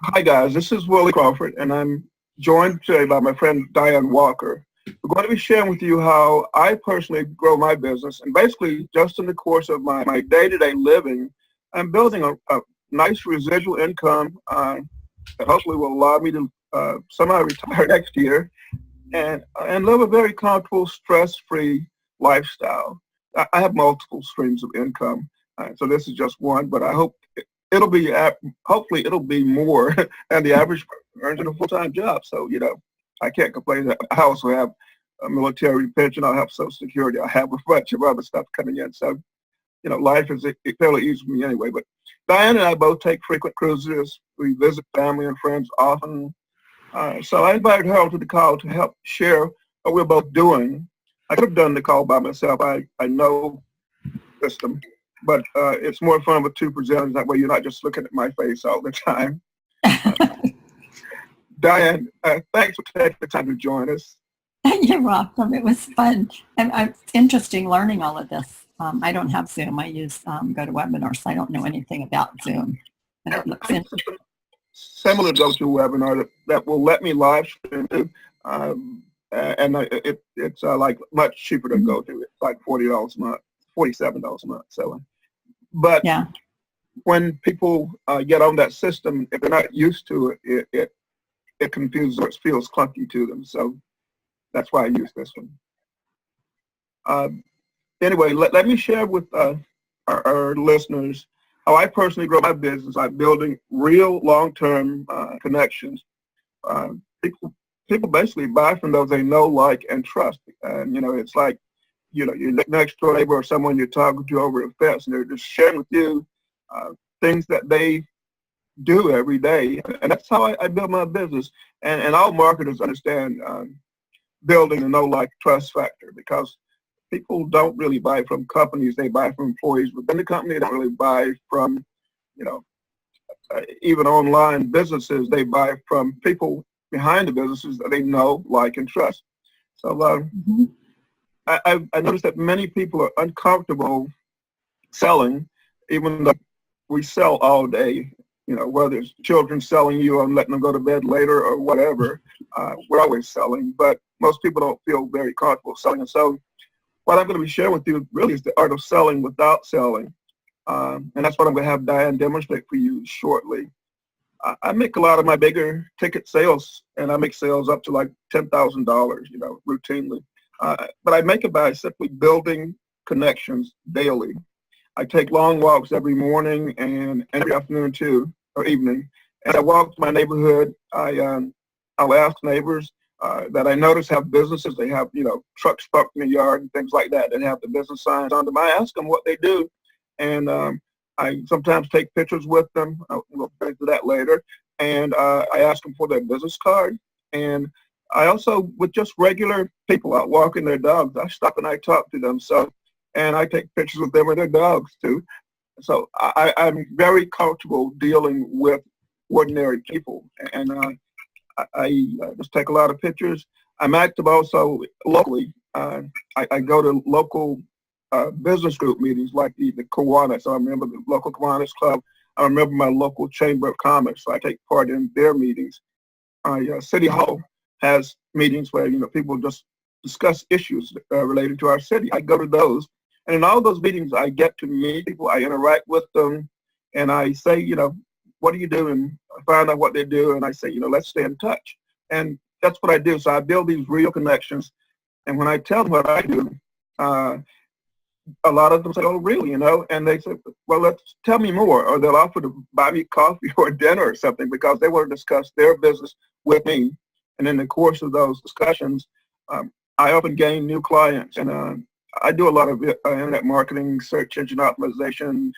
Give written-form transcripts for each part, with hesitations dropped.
Hi guys, this is Willie Crawford, and I'm joined today by my friend Diane Walker. We're going to be sharing with you how I personally grow my business, and basically just in the course of my day-to-day living, I'm building a nice residual income that hopefully will allow me to somehow retire next year and live a very comfortable, stress-free lifestyle. I have multiple streams of income, so this is just one, but I hope it'll be hopefully it'll be more than the average person earns in a full-time job. So I can't complain. That I also have a military pension. I have Social Security. I have a bunch of other stuff coming in. So life is fairly easy for me anyway. But Diane and I both take frequent cruises. We visit family and friends often. So I invited her to the call to help share what we're both doing. I could have done the call by myself. I know the system, but it's more fun with two presenters. That way you're not just looking at my face all the time. Diane, thanks for taking the time to join us. You're welcome. It was fun. And it's interesting learning all of this. I don't have Zoom. I use GoToWebinar, so I don't know anything about Zoom. And it looks interesting. Similar to GoToWebinar that will let me live stream too. And it's like much cheaper than GoTo. It's like $40 a month, $47 a month. So, but yeah, when people get on that system, if they're not used to it, it confuses or it feels clunky to them. So that's why I use this one. Anyway, let me share with our listeners how I personally grow my business. I'm building real long-term connections. People basically buy from those they know, like, and trust. And it's like your next door neighbor or someone you're talking to over a fence, and they're just sharing with you things that they do every day. And that's how I build my business. And all marketers understand building a know, like, trust factor, because people don't really buy from companies. They buy from employees within the company. They don't really buy from, even online businesses. They buy from people behind the businesses that they know, like, and trust. So I noticed that many people are uncomfortable selling, even though we sell all day. Whether it's children selling you and letting them go to bed later or whatever, we're always selling. But most people don't feel very comfortable selling. And so what I'm going to be sharing with you really is the art of selling without selling. And that's what I'm going to have Diane demonstrate for you shortly. I make a lot of my bigger ticket sales, and I make sales up to like $10,000, routinely. But I make it by simply building connections daily. I take long walks every morning and every afternoon too, or evening. As I walk to my neighborhood, I'll ask neighbors that I notice have businesses. They have, trucks parked in the yard and things like that have the business signs on them. I ask them what they do, and I sometimes take pictures with them. We'll get into that later. And I ask them for their business card. And I also, with just regular people out walking their dogs, I stop and I talk to them. And I take pictures with them and their dogs too. So I'm very comfortable dealing with ordinary people. And I just take a lot of pictures. I'm active also locally. I go to local business group meetings like the Kiwanis. So I remember the local Kiwanis Club. I remember my local Chamber of Commerce. So I take part in their meetings. City Hall has meetings where people just discuss issues related to our city. I go to those. And in all those meetings, I get to meet people. I interact with them. And I say, what do you do? And I find out what they do. And I say, let's stay in touch. And that's what I do. So I build these real connections. And when I tell them what I do, a lot of them say, oh, really, And they say, well, tell me more. Or they'll offer to buy me coffee or dinner or something because they want to discuss their business with me. And in the course of those discussions, I often gain new clients. And I do a lot of internet marketing, search engine optimization,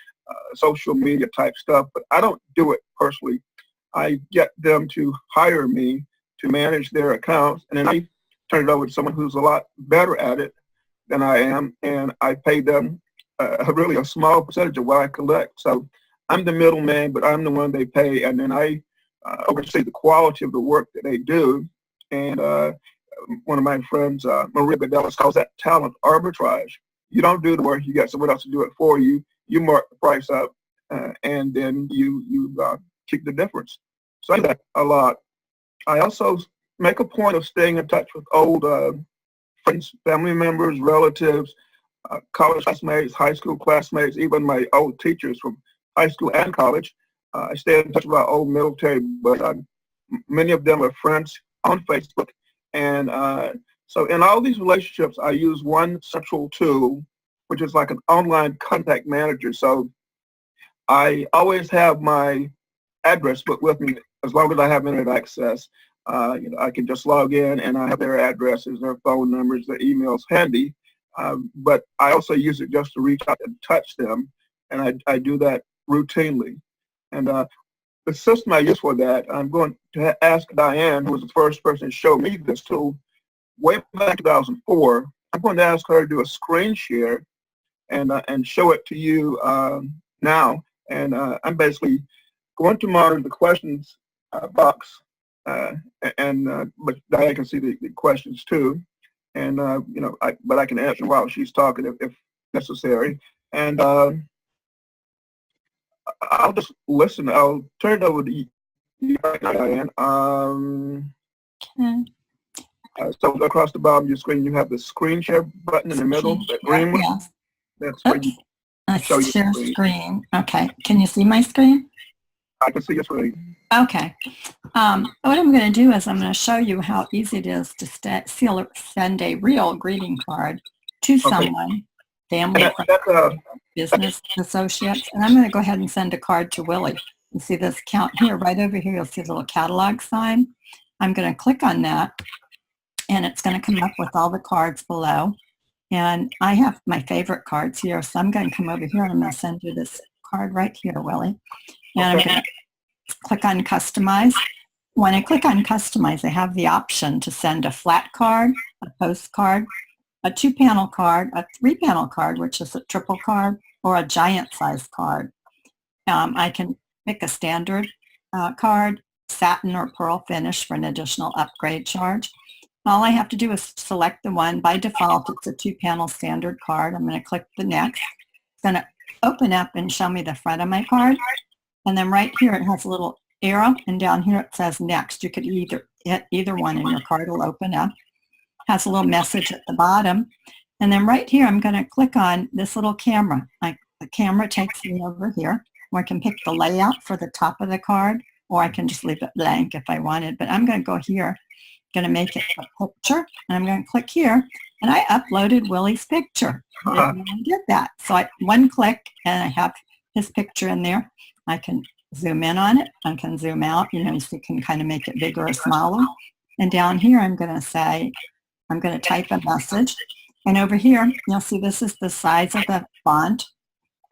social media type stuff, but I don't do it personally. I get them to hire me to manage their accounts, and then I turn it over to someone who's a lot better at it than I am, and I pay them really a small percentage of what I collect. So I'm the middleman, but I'm the one they pay, and then I oversee the quality of the work that they do. And one of my friends, Maria Bedelis, calls that talent arbitrage. You don't do the work, you get someone else to do it for you. You mark the price up, and then you keep the difference. So I do that a lot. I also make a point of staying in touch with old friends, family members, relatives, college classmates, high school classmates, even my old teachers from high school and college. I stay in touch with our old military, but many of them are friends on Facebook. And so in all these relationships, I use one central tool, which is like an online contact manager. So I always have my address book with me as long as I have internet access. I can just log in and I have their addresses, their phone numbers, their emails handy. But I also use it just to reach out and touch them, and I do that routinely. And the system I use for that, I'm going to ask Diane, who was the first person to show me this tool way back in 2004. I'm going to ask her to do a screen share and show it to you now. And I'm basically going to monitor the questions box, but Diane can see the questions too. And but I can answer while she's talking if necessary. And I'll just listen. I'll turn it over to you, Diane. Okay. So across the bottom of your screen, you have the screen share button in the middle, that green one. Yes. That's where you show your Share screen. screen. Okay. Can you see my screen? I can see your screen. Okay. What I'm going to do is I'm going to show you how easy it is to send a real greeting card to someone, family, friends, business associates, and I'm going to go ahead and send a card to Willie. You see this count here, right over here, you'll see the little catalog sign. I'm going to click on that, and it's going to come up with all the cards below. And I have my favorite cards here, so I'm going to come over here and I'm going to send you this card right here, Willie. And I'm going to click on Customize. When I click on Customize, I have the option to send a flat card, a postcard, a 2-panel card, a 3-panel card, which is a triple card, or a giant size card. I can pick a standard card, satin or pearl finish for an additional upgrade charge. All I have to do is select the one. By default, it's a 2-panel standard card. I'm going to click the next. It's going to open up and show me the front of my card. And then right here, it has a little arrow, and down here it says next. You could either hit either one and your card will open up. Has a little message at the bottom. And then right here, I'm going to click on this little camera. The camera takes me over here, where I can pick the layout for the top of the card, or I can just leave it blank if I wanted. But I'm going to go here, going to make it a picture, and I'm going to click here, and I uploaded Willie's picture. I did that. So one click, and I have his picture in there. I can zoom in on it. I can zoom out, so you can kind of make it bigger or smaller. And down here, I'm going to type a message. And over here, you'll see this is the size of the font.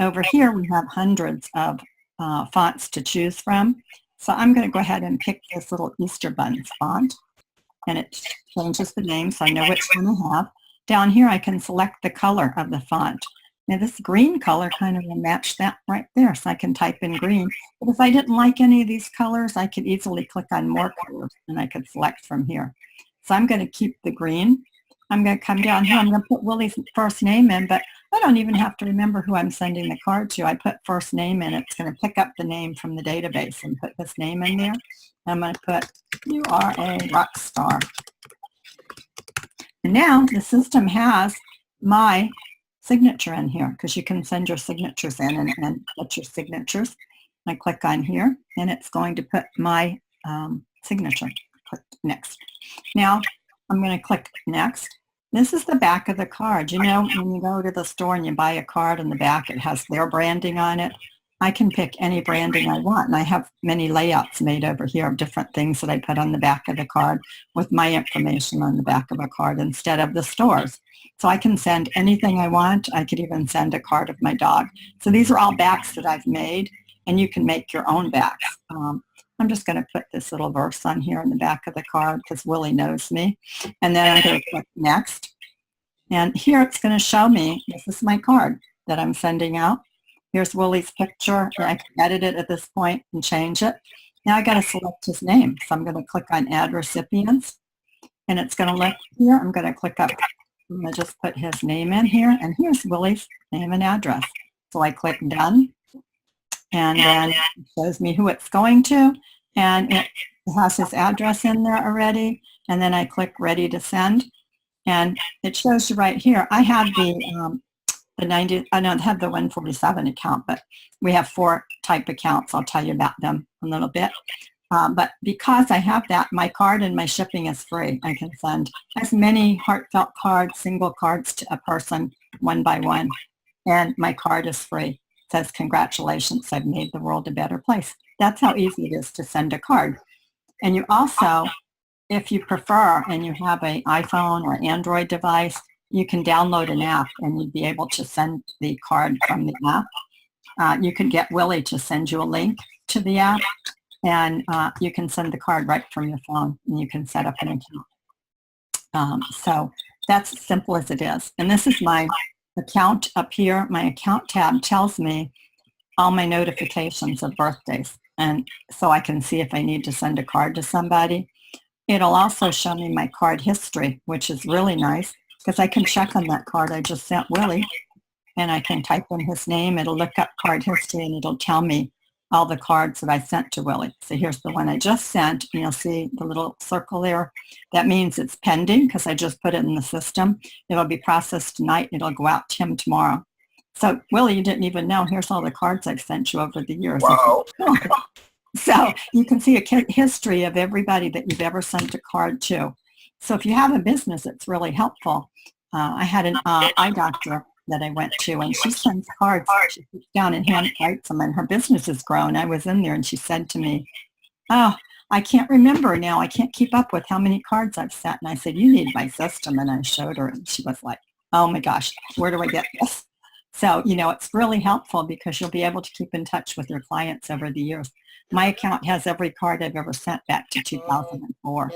Over here, we have hundreds of fonts to choose from. So I'm going to go ahead and pick this little Easter Buns font. And it changes the name, so I know which one I have. Down here, I can select the color of the font. Now, this green color kind of will match that right there, so I can type in green. But if I didn't like any of these colors, I could easily click on more colors, and I could select from here. So I'm going to keep the green. I'm going to come down here. I'm going to put Willie's first name in, but I don't even have to remember who I'm sending the card to. I put first name in. It's going to pick up the name from the database and put his name in there. I'm going to put, "You are a rock star." And now the system has my signature in here, because you can send your signatures in and put your signatures. I click on here, and it's going to put my signature. Click next. Now I'm going to click next. This is the back of the card. When you go to the store and you buy a card, on the back it has their branding on it. I can pick any branding I want, and I have many layouts made over here of different things that I put on the back of the card with my information on the back of a card instead of the stores. So I can send anything I want. I could even send a card of my dog. So these are all backs that I've made, and you can make your own backs. I'm just going to put this little verse on here in the back of the card because Willie knows me. And then I'm going to click next. And here it's going to show me, this is my card that I'm sending out. Here's Willie's picture. I can edit it at this point and change it. Now I got to select his name. So I'm going to click on Add Recipients. And it's going to look here. I'm going to click up. I'm going to just put his name in here. And here's Willie's name and address. So I click Done. And then it shows me who it's going to. and it has his address in there already. And then I click ready to send, and it shows you right here. I have the 90, I don't have the 147 account, but we have 4 type accounts. I'll tell you about them in a little bit. But because I have that, my card and my shipping is free. I can send as many heartfelt cards, single cards to a person one by one, and my card is free. It says, congratulations, I've made the world a better place. That's how easy it is to send a card. And you also, if you prefer and you have an iPhone or Android device, you can download an app and you'd be able to send the card from the app. You could get Willie to send you a link to the app, and you can send the card right from your phone, and you can set up an account. So that's as simple as it is. And this is my account up here. My account tab tells me all my notifications of birthdays, and so I can see if I need to send a card to somebody. It'll also show me my card history, which is really nice, because I can check on that card I just sent Willie, and I can type in his name. It'll look up card history, and it'll tell me all the cards that I sent to Willie. So here's the one I just sent, and you'll see the little circle there. That means it's pending because I just put it in the system. It'll be processed tonight. It'll go out to him tomorrow. So Willie, you didn't even know. Here's all the cards I've sent you over the years. Wow. So you can see a history of everybody that you've ever sent a card to. So if you have a business, it's really helpful. I had an eye doctor that I went to, and she sends cards. She puts down and hand writes them, and her business has grown. I was in there, and she said to me, "Oh, I can't remember now. I can't keep up with how many cards I've sent." And I said, "You need my system." And I showed her, and she was like, "Oh my gosh, where do I get this?" So, it's really helpful because you'll be able to keep in touch with your clients over the years. My account has every card I've ever sent back to 2004.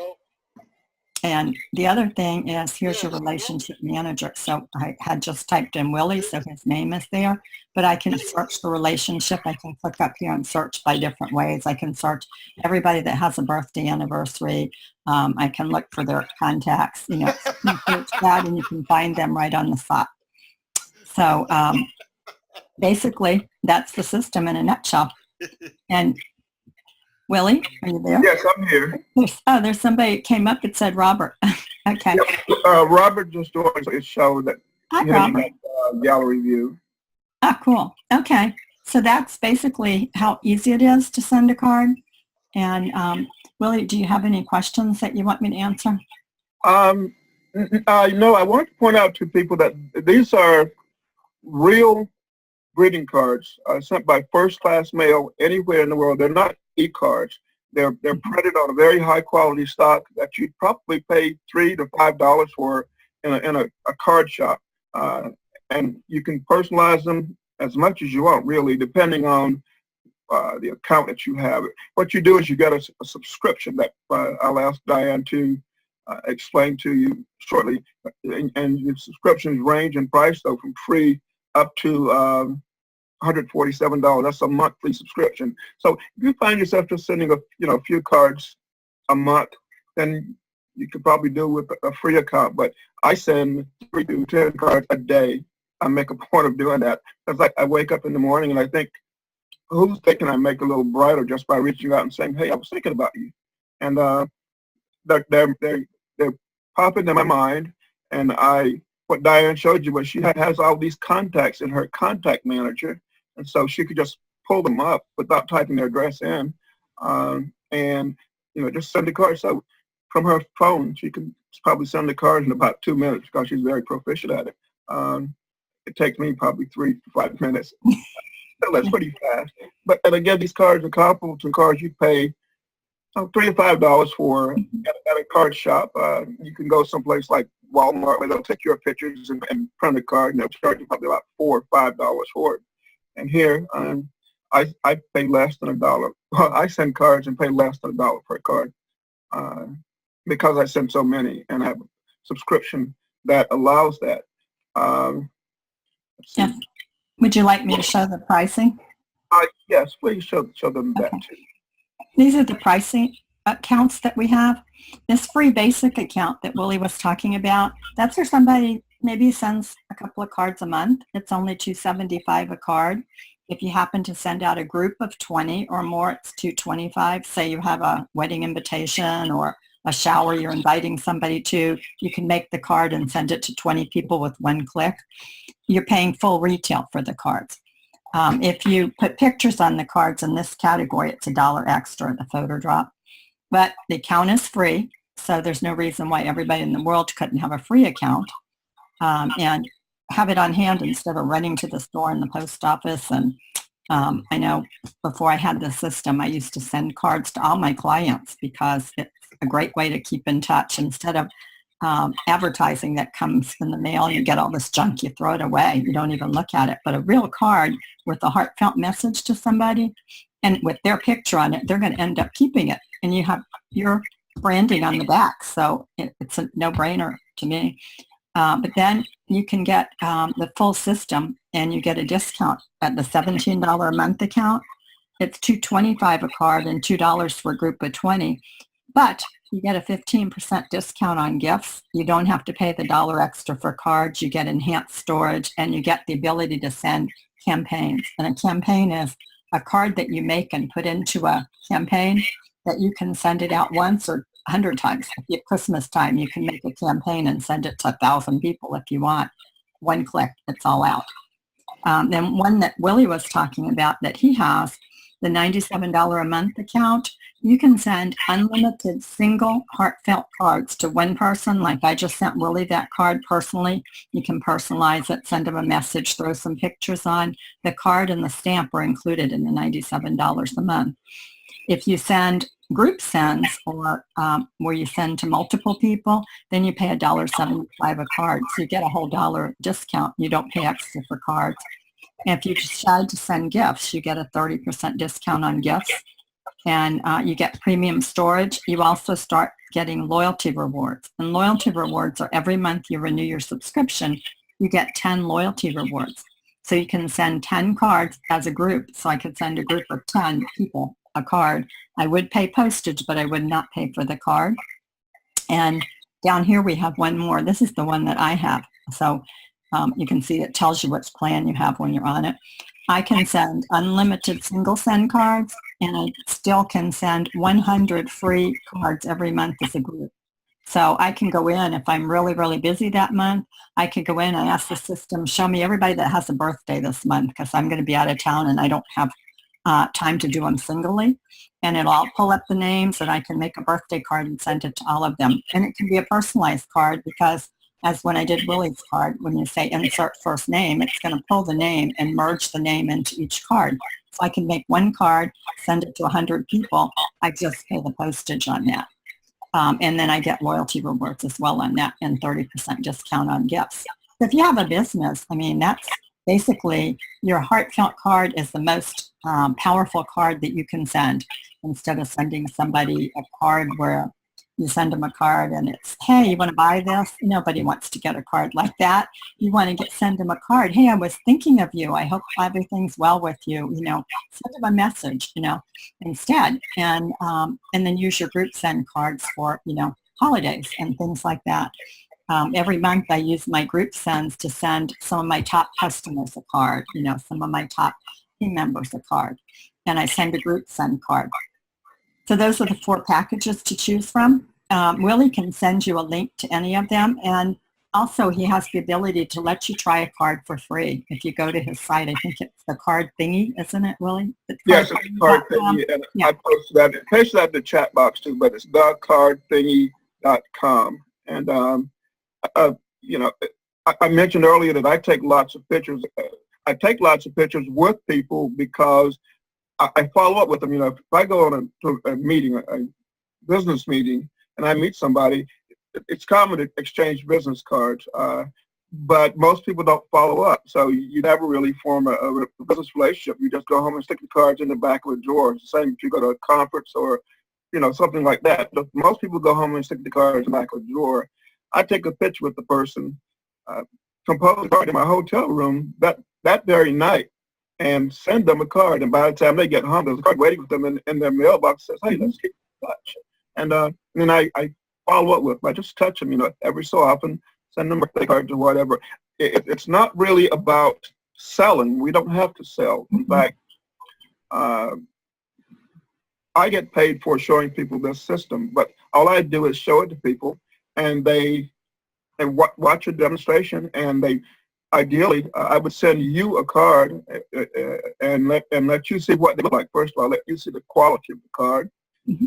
And the other thing is, here's your relationship manager. So I had just typed in Willie, so his name is there, but I can search the relationship. I can click up here and search by different ways. I can search everybody that has a birthday anniversary. I can look for their contacts, you search that, and you can find them right on the spot. So basically, that's the system in a nutshell. And Willie, are you there? Yes, I'm here. There's somebody that came up that said Robert. Okay. Yep. Robert just joined his show that Hi, Robert. Gallery view. Cool. Okay. So that's basically how easy it is to send a card. And Willie, do you have any questions that you want me to answer? No, I want to point out to people that these are real greeting cards sent by first-class mail anywhere in the world. They're not e-cards. They're printed on a very high-quality stock that you'd probably pay $3 to $5 for in a card shop. And you can personalize them as much as you want, really, depending on the account that you have. What you do is you get a subscription that I'll ask Diane to explain to you shortly. And your subscriptions range in price, though, from free up to $147. That's a monthly subscription. So if you find yourself just sending a few cards a month, then you could probably do with a free account. But I send 3 to 10 cards a day. I make a point of doing that. It's like I wake up in the morning and I think, who's thinking I make a little brighter just by reaching out and saying, "Hey, I was thinking about you," and they're popping in my mind. And what Diane showed you was she has all these contacts in her contact manager. And so she could just pull them up without typing their address in, and just send a card. So from her phone, she can probably send the cards in about 2 minutes because she's very proficient at it. It takes me probably 3 to 5 minutes. So that's pretty fast. And again, these cards are comparable to cards you pay $3 to $5 for at a card shop. You can go someplace like Walmart where they'll take your pictures and print a card, and they'll charge you probably about $4 or $5 for it. And here, I pay less than $1. I send cards and pay less than $1 per card because I send so many, and I have a subscription that allows that. Yes. Would you like me to show the pricing? Yes, please show them that too. These are the pricing accounts that we have. This free basic account that Willie was talking about, that's for somebody maybe sends a couple of cards a month. It's only $2.75 a card. If you happen to send out a group of 20 or more, it's $2.25. Say you have a wedding invitation or a shower you're inviting somebody to, you can make the card and send it to 20 people with one click. You're paying full retail for the cards. If you put pictures on the cards in this category, it's $1 extra, the photo drop. But the account is free, so there's no reason why everybody in the world couldn't have a free account and have it on hand instead of running to the store and the post office. And I know before I had this system, I used to send cards to all my clients because it's a great way to keep in touch instead of advertising that comes in the mail. You get all this junk, you throw it away, you don't even look at it. But a real card with a heartfelt message to somebody and with their picture on it, they're going to end up keeping it. And you have your branding on the back. So it's a no-brainer to me. But then you can get the full system and you get a discount at the $17 a month account. It's $2.25 a card and $2 for a group of 20. But you get a 15% discount on gifts. You don't have to pay the $1 extra for cards. You get enhanced storage and you get the ability to send campaigns. And a campaign is a card that you make and put into a campaign that you can send it out once or 100 times. At Christmas time, you can make a campaign and send it to 1,000 people if you want. One click, it's all out. Then one that Willie was talking about that he has, the $97 a month account, you can send unlimited single heartfelt cards to one person. Like I just sent Willie that card personally. You can personalize it, send him a message, throw some pictures on. The card and the stamp are included in the $97 a month. If you send group sends or where you send to multiple people, then you pay $1.75 a card. So you get a whole $1 discount. You don't pay extra for cards. And if you decide to send gifts, you get a 30% discount on gifts. And you get premium storage. You also start getting loyalty rewards. And loyalty rewards are every month you renew your subscription, you get 10 loyalty rewards. So you can send 10 cards as a group. So I could send a group of 10 people a card. I would pay postage, but I would not pay for the card. And down here we have one more. This is the one that I have. So you can see it tells you which plan you have when you're on it. I can send unlimited single send cards, and I still can send 100 free cards every month as a group. So I can go in, if I'm really, really busy that month, I could go in and ask the system, show me everybody that has a birthday this month because I'm going to be out of town and I don't have time to do them singly. And it'll pull up the names and I can make a birthday card and send it to all of them. And it can be a personalized card because as when I did Willie's card, when you say insert first name, it's going to pull the name and merge the name into each card. So I can make one card, send it to 100 people. I just pay the postage on that. And then I get loyalty rewards as well on that and 30% discount on gifts. So if you have a business, I mean, that's basically your heartfelt card is the most powerful card that you can send instead of sending somebody a card where you send them a card and it's, hey, you want to buy this? Nobody wants to get a card like that. You want to send them a card. Hey, I was thinking of you. I hope everything's well with you. Send them a message, instead. And then use your group send cards for, holidays and things like that. Every month I use my group sends to send some of my top customers a card, some of my top team members a card. And I send a group send card. So those are the 4 packages to choose from. Willie can send you a link to any of them. And also he has the ability to let you try a card for free. If you go to his site, I think it's the card thingy, isn't it, Willie? Yes, it's the card thingy. And yeah. I posted that in the chat box too, but it's thecardthingy.com. And, I mentioned earlier that I take lots of pictures. I take lots of pictures with people because I follow up with them. If I go on a meeting, a business meeting, and I meet somebody, it's common to exchange business cards, but most people don't follow up. So you never really form a business relationship. You just go home and stick the cards in the back of a drawer. It's the same if you go to a conference or, something like that. But most people go home and stick the cards in the back of a drawer. I take a picture with the person, compose a card in my hotel room that very night, and send them a card. And by the time they get home, there's a card waiting for them in their mailbox that says, hey, let's keep in touch. And then I follow up with them. I just touch them, every so often, send them birthday cards or whatever. It's not really about selling. We don't have to sell. In fact, uh, I get paid for showing people this system, but all I do is show it to people, and they watch a demonstration, and they ideally I would send you a card and let you see what they look like. First of all, let you see the quality of the card.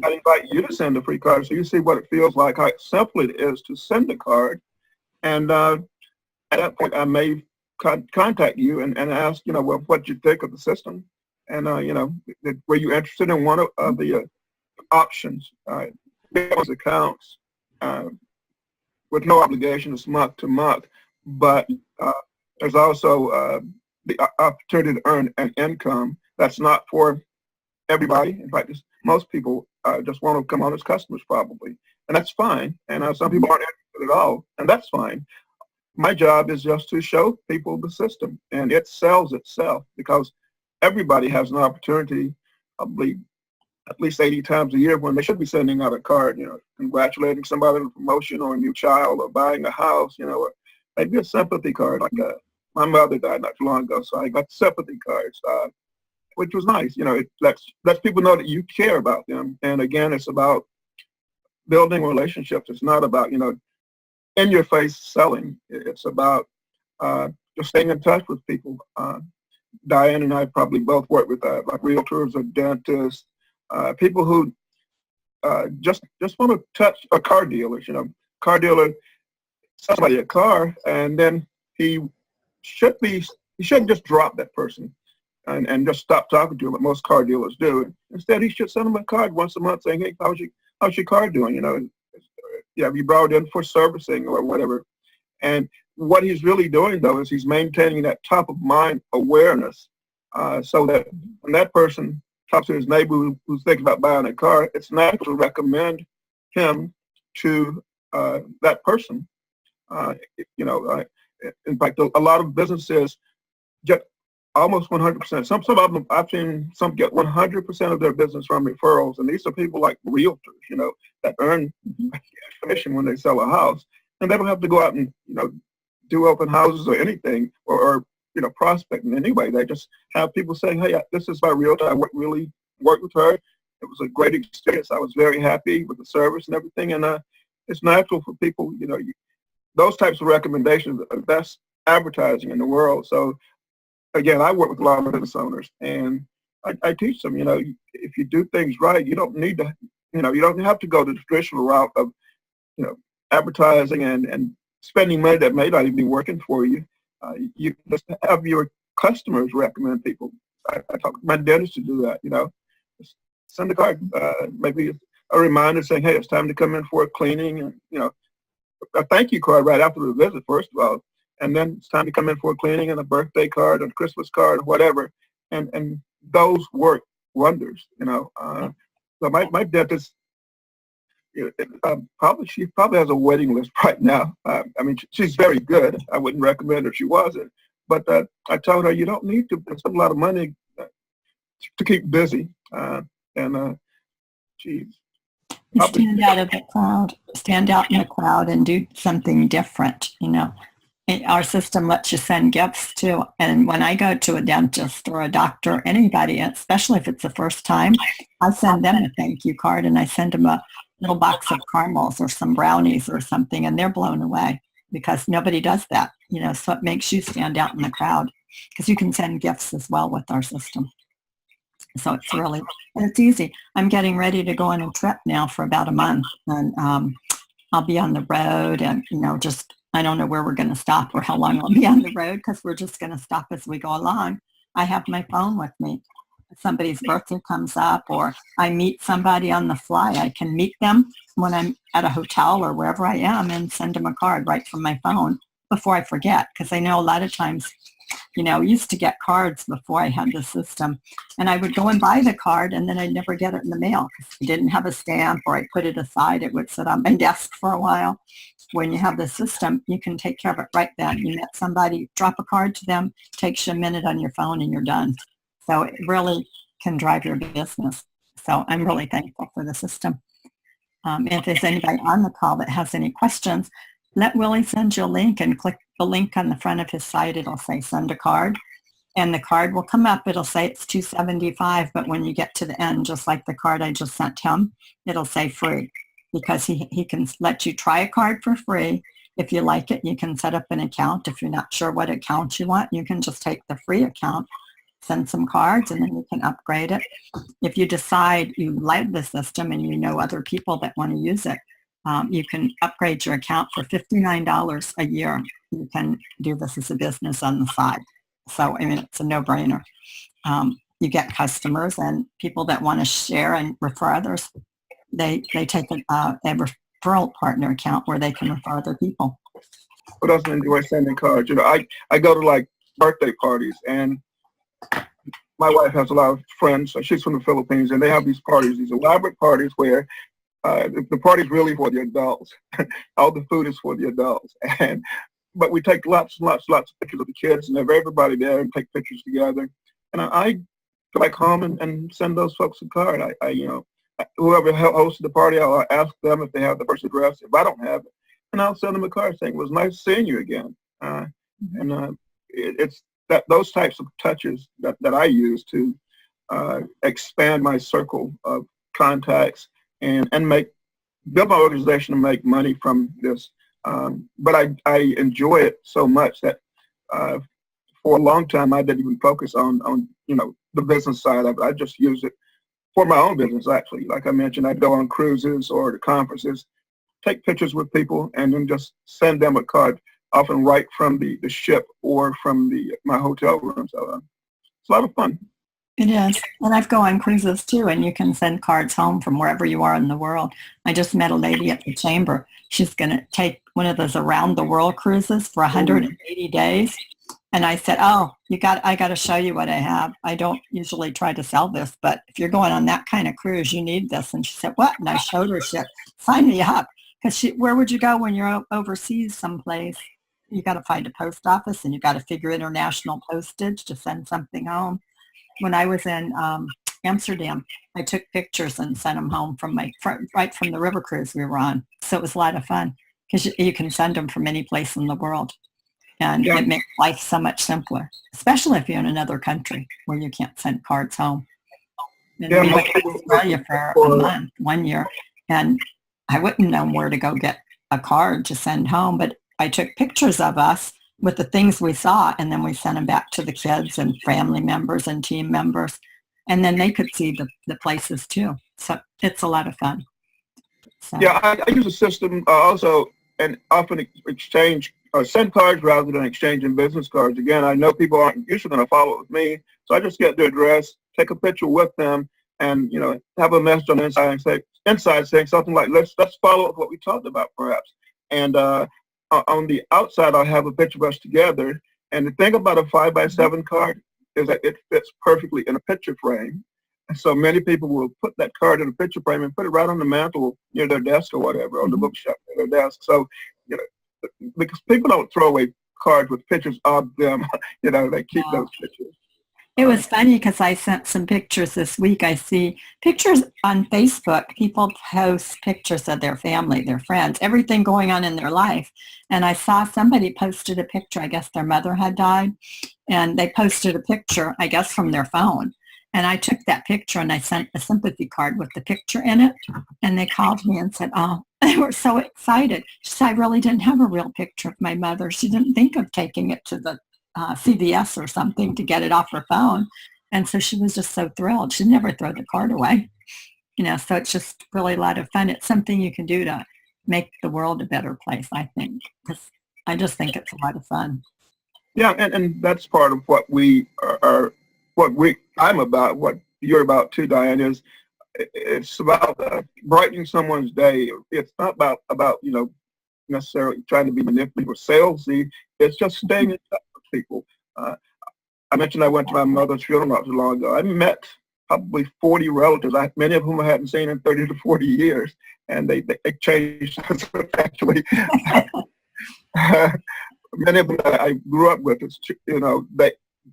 I invite you to send a free card so you see what it feels like, how simple it is to send a card, and at that point I may contact you and ask, well, what you think of the system, and were you interested in one of the options? Those accounts with no obligation, it's month to month, but there's also the opportunity to earn an income that's not for everybody. In fact, most people just want to come on as customers probably, and that's fine. And some people aren't interested at all, and that's fine. My job is just to show people the system, and it sells itself because everybody has an opportunity, I believe, at least 80 times a year when they should be sending out a card, congratulating somebody on a promotion or a new child or buying a house, or maybe a sympathy card. Like my mother died not too long ago, so I got sympathy cards, which was nice. It lets people know that you care about them. And again, it's about building relationships. It's not about, in your face selling. It's about just staying in touch with people. Diane and I probably both work with like realtors or dentists, people who just want to touch a car dealers. Car dealer sells somebody a car, and then he shouldn't just drop that person and just stop talking to him, like most car dealers do. Instead, he should send them a card once a month saying, "Hey, how's your car doing? Have you brought it in for servicing or whatever?" And what he's really doing, though, is he's maintaining that top of mind awareness, so that when that person talks to his neighbor who's thinking about buying a car, it's natural to recommend him to that person. In fact, a lot of businesses get almost 100%. Some of them, I've seen some get 100% of their business from referrals, and these are people like realtors, that earn commission when they sell a house, and they don't have to go out and do open houses or anything or prospect in any way. They just have people saying, "Hey, this is my realtor. I really worked with her. It was a great experience. I was very happy with the service and everything." And it's natural for people, those types of recommendations are the best advertising in the world. So again, I work with a lot of business owners, and I teach them, if you do things right, you don't need to, you don't have to go the traditional route of, advertising and spending money that may not even be working for you. You just have your customers recommend people. I talk to my dentist to do that, just send a card, maybe a reminder saying, "Hey, it's time to come in for a cleaning," and, a thank you card right after the visit, first of all. And then it's time to come in for a cleaning and a birthday card and a Christmas card, whatever. And those work wonders, So my dentist, she probably has a waiting list right now. She's very good. I wouldn't recommend her if she wasn't. But I told her, you don't need to spend a lot of money to keep busy. She's stand out of the crowd, stand out in the crowd and do something different, Our system lets you send gifts too. And when I go to a dentist or a doctor, anybody, especially if it's the first time, I send them a thank you card, and I send them a little box of caramels or some brownies or something, and they're blown away because nobody does that, so it makes you stand out in the crowd because you can send gifts as well with our system. So it's easy. I'm getting ready to go on a trip now for about a month, and I'll be on the road, and, I don't know where we're going to stop or how long I'll be on the road because we're just going to stop as we go along. I have my phone with me. If somebody's birthday comes up or I meet somebody on the fly, I can meet them when I'm at a hotel or wherever I am and send them a card right from my phone before I forget, because I know a lot of times, I used to get cards before I had the system, and I would go and buy the card, and then I'd never get it in the mail because it didn't have a stamp, or I put it aside. It would sit on my desk for a while. When you have the system, you can take care of it right then. You met somebody, drop a card to them, takes you a minute on your phone, and you're done. So it really can drive your business. So I'm really thankful for the system. If there's anybody on the call that has any questions, let Willie send you a link, and click the link on the front of his site. It'll say send a card. and the card will come up. It'll say it's $275, but when you get to the end, just like the card I just sent him, it'll say free, because he can let you try a card for free. If you like it, you can set up an account. If you're not sure what account you want, you can just take the free account, send some cards, and then you can upgrade it. If you decide you like the system and you know other people that want to use it, you can upgrade your account for $59 a year. You can do this as a business on the side. So, I mean, it's a no-brainer. You get customers and people that want to share and refer others. They take a referral partner account where they can refer other people. What else enjoy sending cards? You know, I go to like birthday parties, and my wife has a lot of friends. So she's from the Philippines, and they have these parties, these elaborate parties where the party's really for the adults. All the food is for the adults, but we take lots of pictures of the kids and have everybody there and take pictures together. And I go back home and send those folks a card. Whoever hosted the party, I'll ask them if they have the first address. If I don't have it, and I'll send them a card saying it was nice seeing you again. It's those types of touches that I use to expand my circle of contacts and build my organization and make money from this. But I enjoy it so much that for a long time I didn't even focus on the business side of it. I just used it for my own business, actually. Like I mentioned, I'd go on cruises or to conferences, take pictures with people, and then just send them a card, often right from the ship or from my hotel room. So it's a lot of fun. It is. And I've gone on cruises too, and you can send cards home from wherever you are in the world. I just met a lady at the chamber. She's going to take one of those around the world cruises for 180 days. And I said, I got to show you what I have. I don't usually try to sell this, but if you're going on that kind of cruise, you need this. And she said, what? And I showed her, she said, sign me up. Because where would you go when you're overseas someplace? You got to find a post office, and you got to figure international postage to send something home. When I was in Amsterdam, I took pictures and sent them home right from the river cruise we were on. So it was a lot of fun because you can send them from any place in the world. And it makes life so much simpler, especially if you're in another country where you can't send cards home. And we went to Australia for a month, 1 year, and I wouldn't know where to go get a card to send home, but I took pictures of us with the things we saw, and then we sent them back to the kids and family members and team members, and then they could see the places too. So it's a lot of fun. So. Yeah, I use a system also, and often send cards rather than exchanging business cards. Again, I know people aren't usually going to follow it with me, so I just get their address, take a picture with them, and have a message on the inside saying something like, let's follow up what we talked about, perhaps. And on the outside, I'll have a picture of us together. And the thing about a 5x7 card is that it fits perfectly in a picture frame. And so many people will put that card in a picture frame and put it right on the mantle near their desk or whatever, or the bookshelf near their desk. So, because people don't throw away cards with pictures of them, they keep those pictures. It was funny because I sent some pictures this week. I see pictures on Facebook. People post pictures of their family, their friends, everything going on in their life. And I saw somebody posted a picture. I guess their mother had died. And they posted a picture, I guess, from their phone. And I took that picture and I sent a sympathy card with the picture in it. And they called me and said, oh, they were so excited. She said, I really didn't have a real picture of my mother. She didn't think of taking it to the CVS or something to get it off her phone. And so she was just so thrilled. She'd never throw the card away. So it's just really a lot of fun. It's something you can do to make the world a better place, I think, because I just think it's a lot of fun. Yeah, and that's part of what I'm about, what you're about too, Diane, is it's about brightening someone's day. It's not about necessarily trying to be manipulative or salesy. It's just staying in touch with people. I mentioned I went to my mother's funeral not too long ago. I met probably 40 relatives, many of whom I hadn't seen in 30 to 40 years, and they changed actually. Many of them that I grew up with,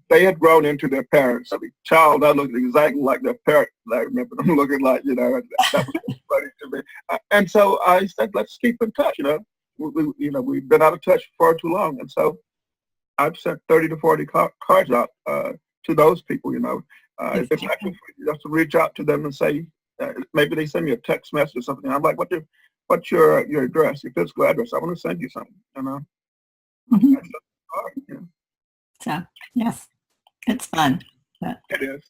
they had grown into their parents. I mean, child, I looked exactly like their parents. I remember them looking like, that was funny to me. And so I said, let's keep in touch. We've been out of touch for far too long. And so I've sent 30 to 40 cards out to those people, you know. It's actually just to reach out to them and say, maybe they send me a text message or something. I'm like, what's your address, your physical address? I want to send you something, you know. Mm-hmm. That's hard, you know. So, yes, it's fun. But. It is.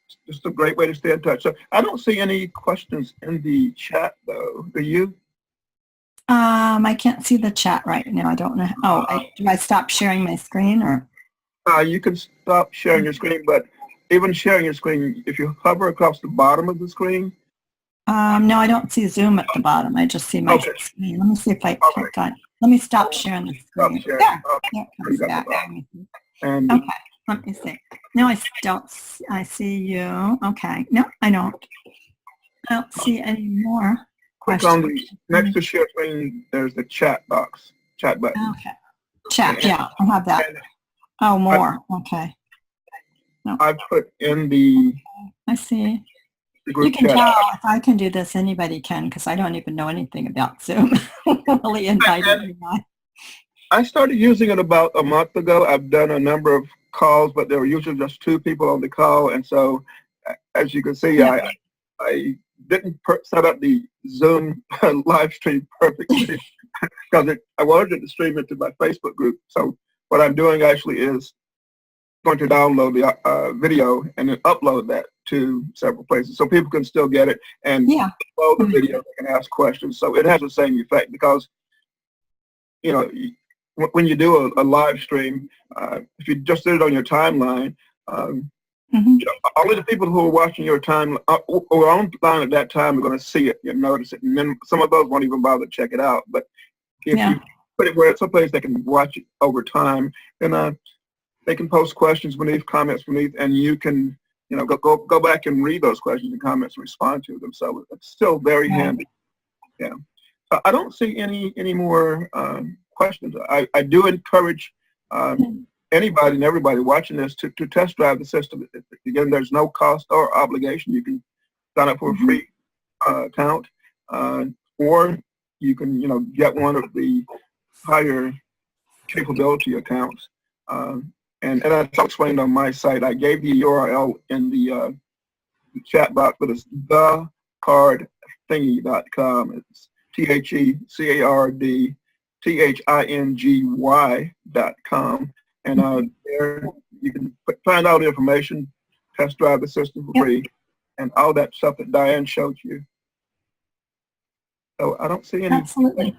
It's just a great way to stay in touch. So I don't see any questions in the chat, though. Do you? I can't see the chat right now. I don't know. Oh, do I stop sharing my screen or? You can stop sharing your screen, but even sharing your screen, if you hover across the bottom of the screen. No, I don't see Zoom at the bottom. I just see my screen. Let me see if I click on. Let me stop sharing the screen. There, there it comes back. And okay, let me see. No, I don't. I see you. Okay. No, I don't. I don't see any more questions. On the, next to share screen, there's the chat box, chat button. Okay. Chat, yeah, I have that. Oh, more. Okay. No. I put in the. I see. The group you can chat. tell if I can do this, anybody can, because I don't even know anything about Zoom. Really invited me on. I started using it about a month ago. I've done a number of calls, but there were usually just 2 people on the call, and so as you can see, I didn't set up the Zoom live stream perfectly because I wanted to stream it to my Facebook group. So what I'm doing actually is going to download the video and then upload that to several places so people can still get it and follow the video and ask questions. So it has the same effect because, you know, when you do a live stream, if you just did it on your timeline, you know, all of the people who are watching your time or online at that time are going to see it and notice it, and then some of those won't even bother to check it out. But if you put it where it's someplace they can watch it over time, then they can post questions beneath, comments beneath, and you can, you know, go back and read those questions and comments and respond to them. So it's still very handy. Yeah. I don't see any more questions. I do encourage anybody and everybody watching this to test drive the system. Again, there's no cost or obligation. You can sign up for a free account, or you can, you know, get one of the higher capability accounts. And as I explained on my site, I gave the URL in the chat box, but it's thecardthingy.com. It's thecardthingy.com. And there you can find out information, test drive the system for free, and all that stuff that Diane showed you. So I don't see any. Absolutely.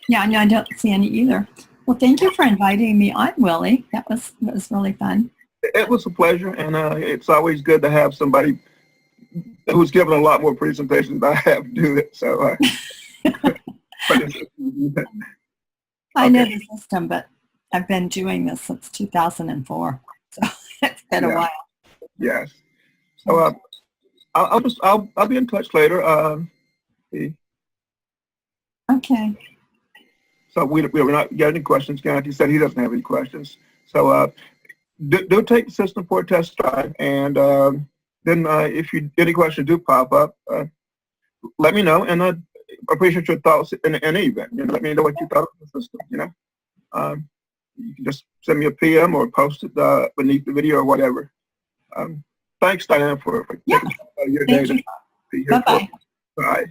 Yeah, no, I don't see any either. Well, thank you for inviting me on, Willie. That was really fun. It was a pleasure, and it's always good to have somebody who's given a lot more presentations than I have do it. So I know the system, but I've been doing this since 2004, so it's been a while. Yes. So I'll be in touch later. Okay. So we're not getting questions. He said he doesn't have any questions. So do take the system for a test drive, and then if any questions do pop up, let me know, and I appreciate your thoughts in any event. You know, let me know what you thought of the system. You know, you can just send me a PM or post it beneath the video or whatever. Thanks, Diane, for taking your day to be here. Bye-bye. Bye.